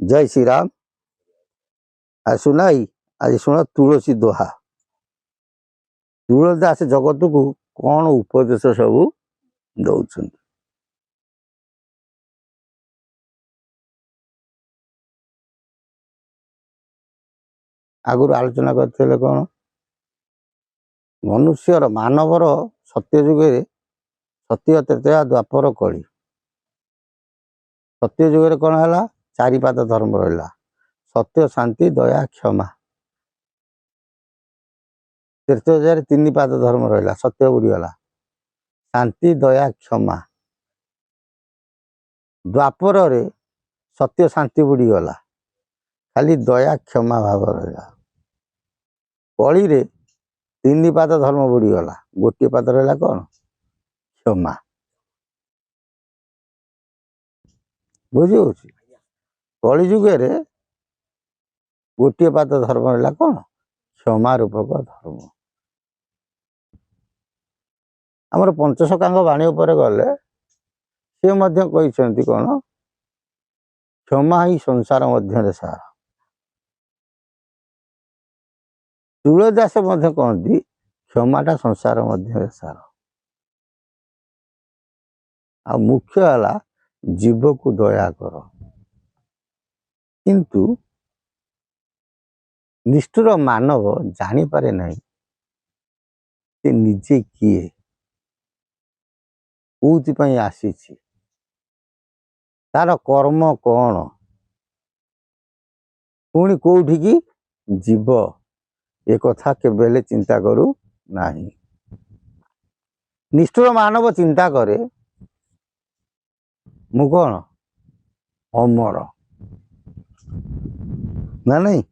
जय श्री राम। आज सुनाई आज शुण तुलसी दोहा। तुलसीदास जगत को कौन उपदेश सब दौरान। आगुरी आलोचना करते कौन मनुष्यर मानवर सत्य जुगे सत्य त्रेता द्वापर कली। सत्य जुगे कौन है चारिपाद धर्म रहा सत्य शांति दया क्षमा। त्रेता तीन पाद धर्म रहा सत्य बुड़ीगला शांति दया क्षमा। द्वापर रे सत्य शांति बुड़ीगला खाली दया क्षमा भाव रहा। कली रे तीन पाद धर्म बुड़ीगला गोटे पाद रहा कौन क्षमा। बुझे कली जुगे गोटे पाद धर्म रहा कौन क्षमा रूपक धर्म। आमर पंचसखांग बाणी उपर गले सी कहते कौन क्षमा ही संसार मध्य सार। तुलसीदास कहती क्षमाटा संसार मध्य सार। आ मुख्य है जीव को दया कर। किंतु निष्ठुर मानव जानी पारे नहीं कि निजे किए कौन आसी तार कर्म कौन पुणी कौटी की जीव ए कथा केबेले चिंता करू नहीं। निष्ठुर मानव चिंता करे मु कौन अमर ना नहीं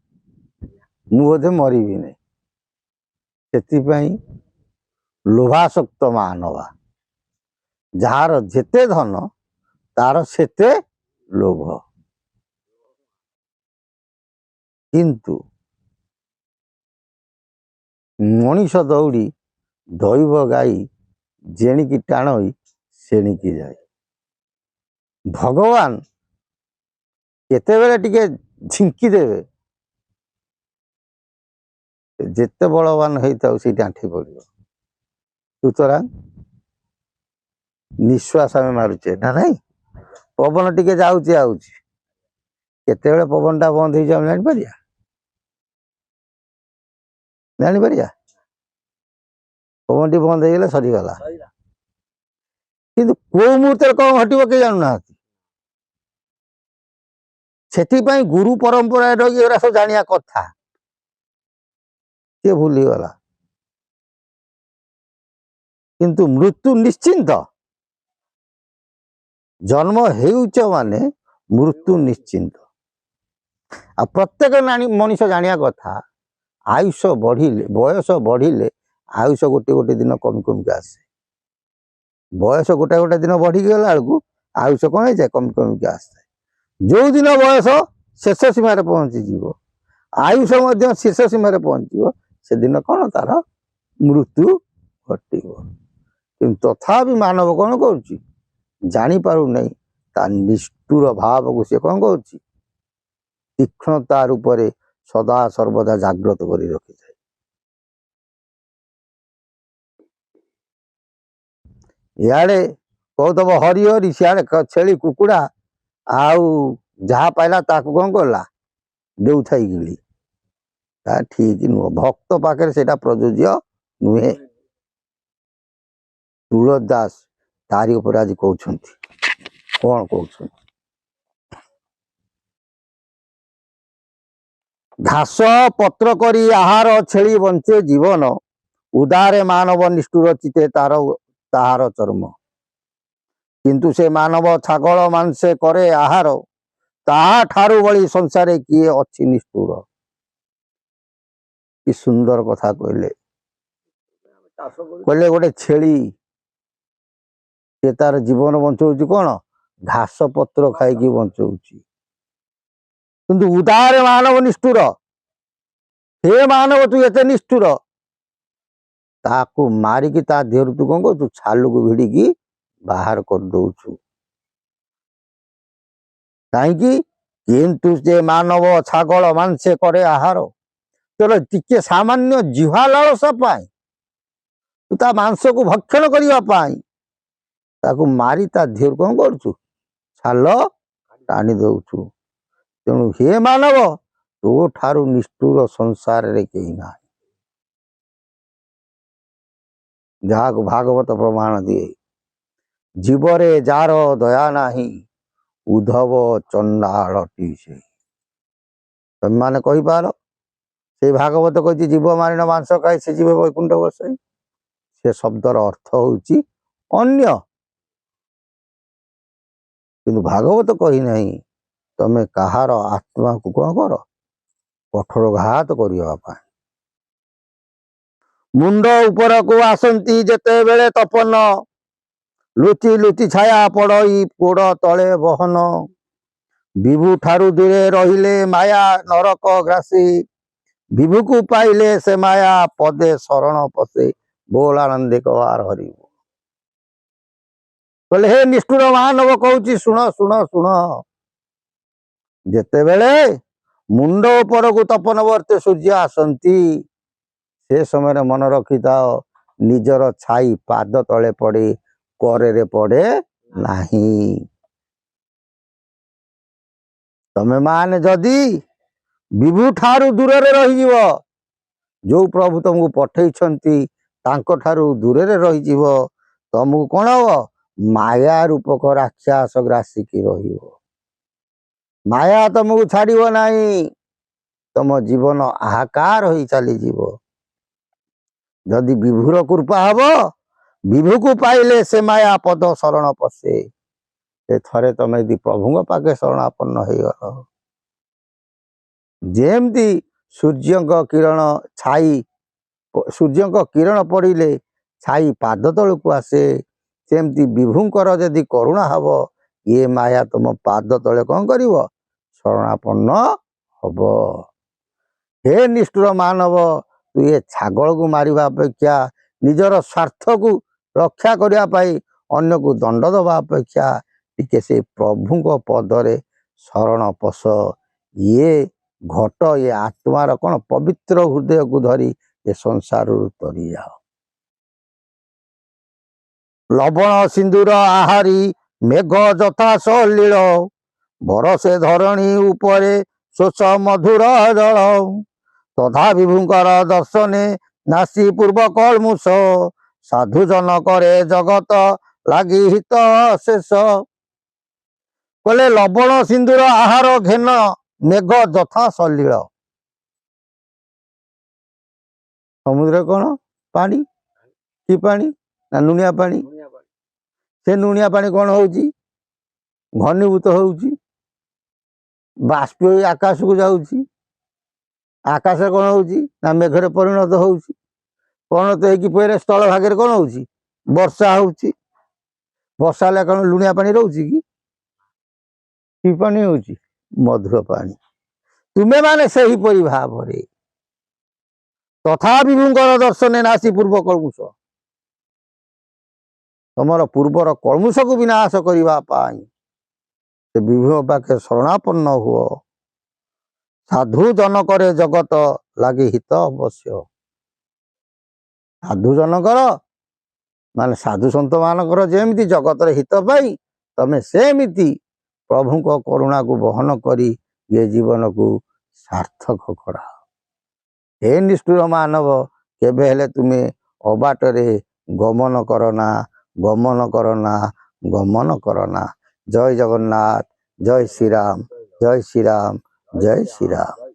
मु बोधे मरबी नहीं से लोभासक्त मानवा जार जेते धन तार सेते लोभ। किंतु मनीष दौड़ी दैव गाई जेणिकी टाणई सेणिकी जाए। भगवान केतेबेले टिके झिंकी देवे जेते बलवान होता से आंठी पड़ो। सुतरां निश्वास आम मारुचे ना नहीं पवन टिके जाऊँचे आउची केतेबेले पवनटा बंद हो जापर जापर पवन टी बंद हो गले सरीगला। किंतु को मुहूर्त कौन घटव के जानूना से गुरु परंपरा रही सब जानिया कथा सी भूलीगला। किंतु मृत्यु निश्चिंत जन्म हेउच माने मृत्यु निश्चिंत। आ प्रत्येक मनीष जानिया कथा आयुष बढ़िले बयस बढ़िले आयुष गोटे गोटे दिन कमी कमी के आसे। बयस गोटे गोटे दिन बढ़ी गला बेलू आयुष कौन हो जाए कमी कमी के आसे। जो दिन बयस शेष सीमार पहुंची जीव आयुष शेष सीमार पहुंचो से दिन कौन तार मृत्यु घटो। किंतु तथापि मानव कौन करुच्ची जापार नहीं ता निष्ठुर भाव को सी कौन कर तीक्ष्णता रूपे सदा सर्वदा जाग्रत कर रखी जाए। इे कहतब हरि हरि सियाड़े छेली कुकुड़ा आउ जहाँ पाइला ताकू कौन करला देउ थाई गिली ता ठीक नुह भक्त पाखे से प्रयोज्य नुहे। तुलसीदास तारी उपर आज कहते कौन कहते घास पत्र करी आहार छेली बंचे जीवन उदारे मानव निष्ठुर चिते तार ताहार चर्म। किंतु से मानव छागल मांसे करे आहार ताहा ठारू बड़ी संसारे किए अच्छी निष्ठुर। कि सुंदर कथा कहले कहले गोटे छेली से तार जीवन बंचाऊँ कौन घास पत्र खाई बंचाऊँ। किंतु उदार मानव निष्ठुर हे मानव तू एते निष्ठुर ताकू मारिकी ता देहरु तू कौन कर छालू को भिड़िकी बाहर कर दौचु। कहीं କିନ୍ତୁ ଯେ ମାନବ ଛାଗଳ ମାଂସେ କରେ ଆହାର। ତୋର ଟିକେ ସାମାନ୍ୟ ଜିହ୍ୱା ଲାଳସା ପାଇଁ ତୁ ତା ମାଂସକୁ ଭକ୍ଷଣ କରିବା ପାଇଁ ତାକୁ ମାରି ତା ଦେହରୁ କଣ କରୁଛୁ, ଛାଲ ଟାଣି ଦଉଛୁ। ତେଣୁ ହେ ମାନବ, ତୋ ଠାରୁ ନିଷ୍ଠୁର ସଂସାରରେ କେହି ନାହିଁ। ଯାହାକୁ ଭାଗବତ ପ୍ରମାଣ ଦିଏ, ଜୀବରେ ଯାର ଦୟା ନାହିଁ, ଉଦ୍ଧବ ଚଣ୍ଡାଳଟି ସେ। ତମେମାନେ କହିପାର, ସେଇ ଭାଗବତ କହିଛି ଜୀବ ମାରିଣ ମାଂସ ଖାଇ ସେ ଜୀବ ବୈକୁଣ୍ଠ ବସେ। ସେ ଶବ୍ଦର ଅର୍ଥ ହଉଛି ଅନ୍ୟ, କିନ୍ତୁ ଭାଗବତ କହି ନାହିଁ ତମେ କାହାର ଆତ୍ମାକୁ କଣ କର, କଠୋରଘାତ କରିବା ପାଇଁ। ମୁଣ୍ଡ ଉପରକୁ ଆସନ୍ତି ଯେତେବେଳେ ତପନ, ଲୁଚି ଲୁଚି ଛାୟା ପଡ଼ଇ ପୋଡ଼ ତଳେ ବହନ। ବିଭୁ ଠାରୁ ଦୂରେ ରହିଲେ ମାୟା ନରକ ଗ୍ରାସୀ, ବିଭୁକୁ ପାଇଲେ ସେ ମାୟା ପଦେ ଶରଣ ପଶେ। ବୋଲ ଆନନ୍ଦେ କବାର ହରିବ। କହିଲେ ହେ ନିଷ୍ଠୁର ମାନବ କହୁଛି ଶୁଣ ଶୁଣ ଶୁଣ, ଯେତେବେଳେ ମୁଣ୍ଡ ଉପରକୁ ତପନବର୍ତ୍ତୀ ସୂର୍ଯ୍ୟ ଆସନ୍ତି, ସେ ସମୟରେ ମନେ ରଖିଥାଅ ନିଜର ଛାଇ ପାଦ ତଳେ ପଡେ, କରରେ ପଡେ ନାହିଁ। ତମେ ମାନେ ଯଦି ବିଭୁ ଠାରୁ ଦୂରରେ ରହିଯିବ, ଯୋଉ ପ୍ରଭୁ ତମକୁ ପଠେଇଛନ୍ତି ତାଙ୍କ ଠାରୁ ଦୂରରେ ରହିଯିବ, ତମକୁ କଣ ହବ, ମାୟା ରୂପକ ରାକ୍ଷସ ଗ୍ରାସିକି ରହିବ। ମାୟା ତମକୁ ଛାଡ଼ିବ ନାହିଁ, ତମ ଜୀବନ ଆହାକାର ହୋଇ ଚାଲିଯିବ। ଯଦି ବିଭୁର କୃପା ହବ, ବିଭୁକୁ ପାଇଲେ ସେ ମାୟା ପଦ ଶରଣ ପଶେ। ଏ ଥରେ ତମେ ଯଦି ପ୍ରଭୁଙ୍କ ପାଖେ ଶରଣାପନ୍ନ ହେଇଗଲ, ଯେମିତି ସୂର୍ଯ୍ୟଙ୍କ କିରଣ ଛାଇ, ସୂର୍ଯ୍ୟଙ୍କ କିରଣ ପଡ଼ିଲେ ଛାଇ ପାଦ ତଳକୁ ଆସେ, ସେମିତି ବିଭୁଙ୍କର ଯଦି କରୁଣା ହବ, ଇଏ ମାୟା ତମ ପାଦ ତଳେ କଣ କରିବ, ଶରଣାପନ୍ନ ହବ। ହେ ନିଷ୍ଠୁର ମାନବ, ତୁ ଏ ଛାଗଳକୁ ମାରିବା ଅପେକ୍ଷା ନିଜର ସ୍ୱାର୍ଥକୁ ରକ୍ଷା କରିବା ପାଇଁ ଅନ୍ୟକୁ ଦଣ୍ଡ ଦେବା ଅପେକ୍ଷା ଟିକେ ସେ ପ୍ରଭୁଙ୍କ ପଦରେ ଶରଣ ପଶ। ଇଏ ଘଟ, ଇଏ ଆତ୍ମାର କଣ ପବିତ୍ର ହୃଦୟକୁ ଧରି ଏ ସଂସାରରୁ ତରିଯାଅ। ଲବଣ ସିନ୍ଦୁର ଆହାରି ମେଘ ଯଥା ସଲୀଳ, ବରସେ ଧରଣୀ ଉପରେ ଶୋଷ ମଧୁର ଜଳ। ତଥା ବିଭୁଙ୍କର ଦର୍ଶନେ ନାସି ପୂର୍ବ କଳମୁଷ, ସାଧୁ ଜନ କରେ ଜଗତ ଲାଗି ହିତ ଶେଷ। କହିଲେ ଲବଣ ସିନ୍ଦୁର ଆହାର ଘେନ ମେଘ ଯଥା ସଲୀଳ। ସମୁଦ୍ର କଣ ପାଣି, କି ପାଣି ନା ଲୁଣିଆ ପାଣି। ସେ ଲୁଣିଆ ପାଣି କଣ ହଉଛି, ଘନୀଭୂତ ହଉଛି, ବାଷ୍ପ ହୋଇ ଆକାଶକୁ ଯାଉଛି। ଆକାଶ କଣ ହଉଛି ନା ମେଘରେ ପରିଣତ ହଉଛି। ପରିଣତ ହେଇକି ପରେ ସ୍ଥଳ ଭାଗରେ କଣ ହଉଛି, ବର୍ଷା ହଉଛି। ବର୍ଷା ହେଲେ କଣ ଲୁଣିଆ ପାଣି ରହୁଛି କି ପାଣି ହଉଛି, ମଧୁର ପାଣି। ତୁମେ ମାନେ ସେହିପରି ଭାବରେ ତଥା ବିଭୁଙ୍କର ଦର୍ଶନେ ନାସି ପୂର୍ବ କଳମୁଷ, ତମର ପୂର୍ବର କଳମୁଷକୁ ବିନାଶ କରିବା ପାଇଁ ସେ ବିଭୁଙ୍କ ପାଖେ ଶରଣାପନ୍ନ ହୁଅ। ସାଧୁ ଜନକରେ ଜଗତ ଲାଗି ହିତ ଅବଶ୍ୟ। ସାଧୁ ଜନକର ମାନେ ସାଧୁ ସନ୍ଥ ମାନଙ୍କର ଯେମିତି ଜଗତରେ ହିତ ପାଇଁ ତମେ ସେମିତି ପ୍ରଭୁଙ୍କ କରୁଣାକୁ ବହନ କରି ଏ ଜୀବନକୁ ସାର୍ଥକ କରାଅ। ହେ ନିଷ୍ଠୁର ମାନବ, କେବେ ହେଲେ ତୁମେ ଅବାଟରେ ଗମନ କରନା, ଗମନ କରନା, ଗମନ କରନା। ଜୟ ଜଗନ୍ନାଥ, ଜୟ ଶ୍ରୀରାମ, ଜୟ ଶ୍ରୀରାମ, ଜୟ ଶ୍ରୀରାମ।